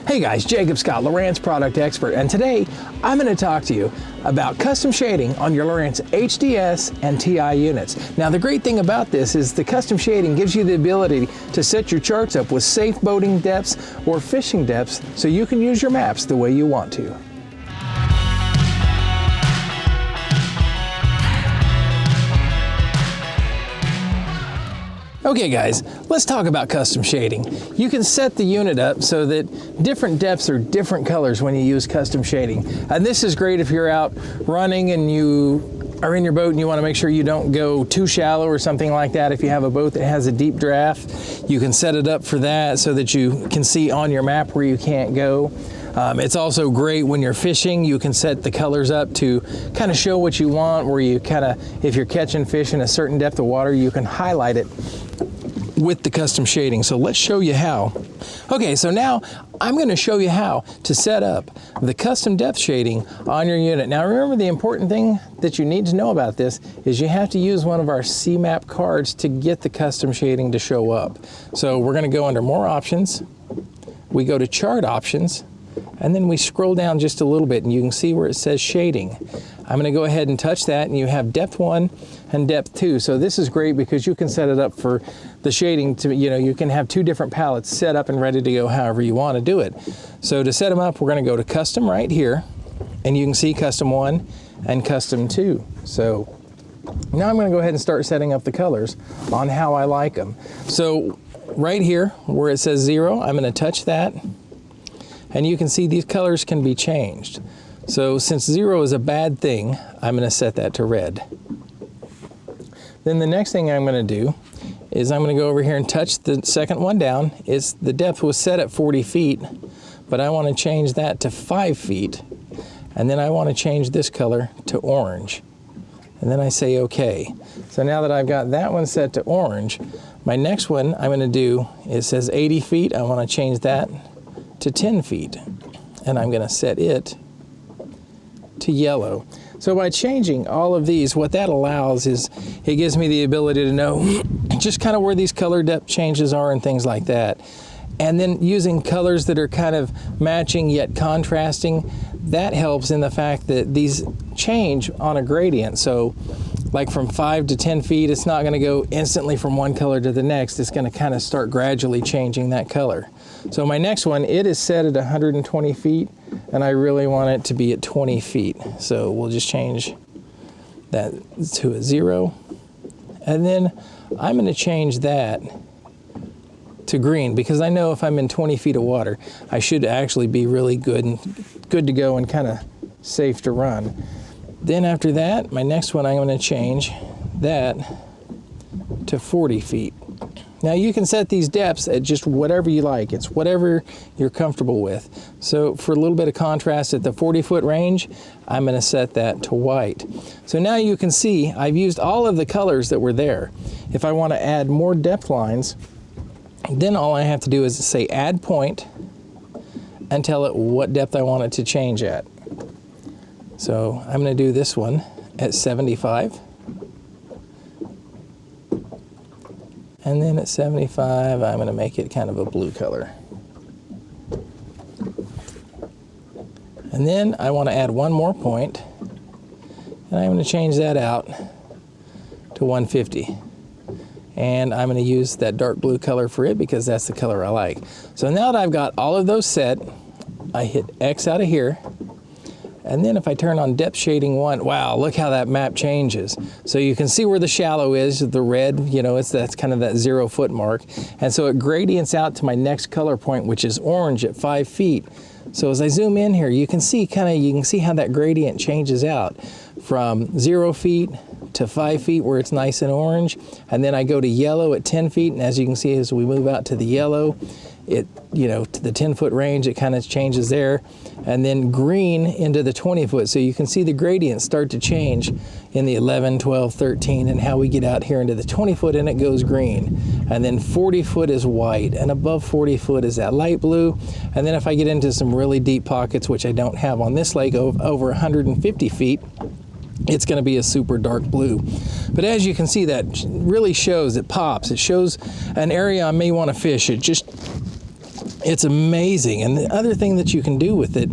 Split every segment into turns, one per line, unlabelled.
Hey guys, Jacob Scott, Lowrance product expert, and today I'm going to talk to you about custom shading on your Lowrance HDS and Ti units. Now the great thing about this is the custom shading gives you the ability to set your charts up with safe boating depths or fishing depths so you can use your maps the way you want to. Okay guys, let's talk about custom shading. You can set the unit up so that different depths are different colors when you use custom shading. And this is great if you're out running and you are in your boat and you want to make sure you don't go too shallow or something like that. If you have a boat that has a deep draft, you can set it up for that so that you can see on your map where you can't go. It's also great when you're fishing. You can set the colors up to kind of show what you want, where you kind of, if you're catching fish in a certain depth of water, you can highlight it with the custom shading. So let's show you how. Okay, so now I'm going to show you how to set up the custom depth shading on your unit. Now remember, the important thing that you need to know about this is you have to use one of our CMap cards to get the custom shading to show up. So we're going to go under more options, we go to chart options, and then we scroll down just a little bit and you can see where it says shading. I'm going to go ahead and touch that, and you have depth 1 and depth 2. So this is great because you can set it up for the shading to, you can have two different palettes set up and ready to go however you want to do it. So to set them up, we're going to go to custom right here, and you can see custom 1 and custom 2. So now I'm going to go ahead and start setting up the colors on how I like them. So right here where it says 0, I'm going to touch that. And you can see these colors can be changed. So since 0 is a bad thing, I'm going to set that to red. Then the next thing I'm going to do is I'm going to go over here and touch the second one down. The depth was set at 40 feet, but I want to change that to 5 feet. And then I want to change this color to orange. And then I say OK. So now that I've got that one set to orange, my next one I'm going to do, it says 80 feet. I want to change that to 10 feet, and I'm going to set it to yellow. So by changing all of these, what that allows is it gives me the ability to know just kind of where these color depth changes are and things like that. And then using colors that are kind of matching yet contrasting, that helps in the fact that these change on a gradient. So like from 5 to 10 feet, it's not going to go instantly from one color to the next. It's going to kind of start gradually changing that color. So my next one, it is set at 120 feet, and I really want it to be at 20 feet. So we'll just change that to a 0. And then I'm going to change that to green, because I know if I'm in 20 feet of water, I should actually be really good to go and kind of safe to run. Then after that, my next one, I'm going to change that to 40 feet. Now you can set these depths at just whatever you like. It's whatever you're comfortable with. So for a little bit of contrast at the 40-foot range, I'm going to set that to white. So now you can see I've used all of the colors that were there. If I want to add more depth lines, then all I have to do is say add point and tell it what depth I want it to change at. So I'm going to do this one at 75. And then at 75, I'm going to make it kind of a blue color. And then I want to add one more point, and I'm going to change that out to 150. And I'm going to use that dark blue color for it because that's the color I like. So now that I've got all of those set, I hit X out of here. And then if I turn on depth shading 1, wow, look how that map changes. So you can see where the shallow is, the red, that's kind of that 0 foot mark. And so it gradients out to my next color point, which is orange at 5 feet. So as I zoom in here, you can see how that gradient changes out from 0 feet to 5 feet where it's nice and orange. And then I go to yellow at 10 feet. And as you can see, as we move out to the yellow, to the 10-foot range, it kind of changes there. And then green into the 20-foot. So you can see the gradients start to change in the 11, 12, 13, and how we get out here into the 20-foot and it goes green. And then 40-foot is white, and above 40-foot is that light blue. And then if I get into some really deep pockets, which I don't have on this lake, over 150 feet, it's going to be a super dark blue. But as you can see, that really shows, it pops. It shows an area I may want to fish. It's amazing. And the other thing that you can do with it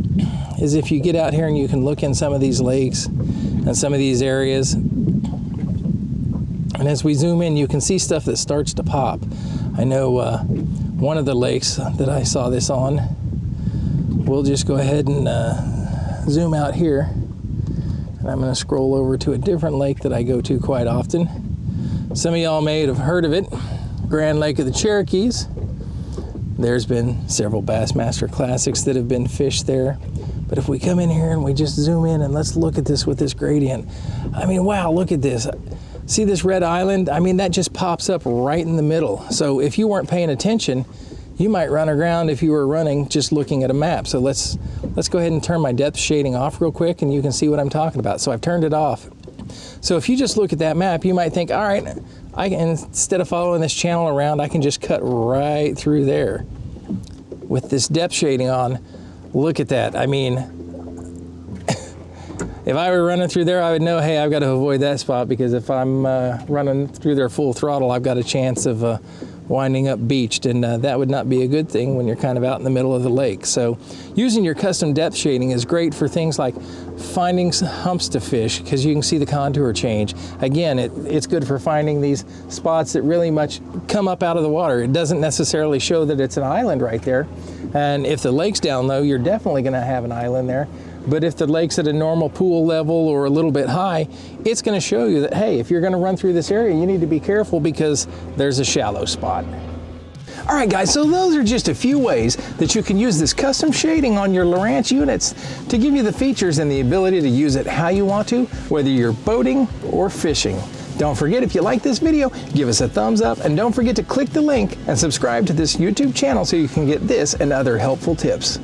is if you get out here and you can look in some of these lakes and some of these areas, and as we zoom in, you can see stuff that starts to pop. I know one of the lakes that I saw this on, we'll just go ahead and zoom out here. And I'm going to scroll over to a different lake that I go to quite often. Some of y'all may have heard of it, Grand Lake of the Cherokees. There's been several Bassmaster Classics that have been fished there. But if we come in here and we just zoom in and let's look at this with this gradient. I mean, wow, look at this. See this red island? I mean, that just pops up right in the middle. So if you weren't paying attention, you might run aground if you were running just looking at a map. So let's go ahead and turn my depth shading off real quick and you can see what I'm talking about. So I've turned it off. So if you just look at that map, you might think, all right, instead of following this channel around, I can just cut right through there. With this depth shading on, look at that. I mean, if I were running through there, I would know, hey, I've got to avoid that spot, because if I'm running through there full throttle, I've got a chance of winding up beached, and that would not be a good thing when you're kind of out in the middle of the lake. So using your custom depth shading is great for things like finding humps to fish, because you can see the contour change. Again, it's good for finding these spots that really much come up out of the water. It doesn't necessarily show that it's an island right there. And if the lake's down low, you're definitely going to have an island there. But if the lake's at a normal pool level or a little bit high, it's going to show you that, hey, if you're going to run through this area, you need to be careful because there's a shallow spot. All right, guys, so those are just a few ways that you can use this custom shading on your Lowrance units to give you the features and the ability to use it how you want to, whether you're boating or fishing. Don't forget, if you like this video, give us a thumbs up, and don't forget to click the link and subscribe to this YouTube channel so you can get this and other helpful tips.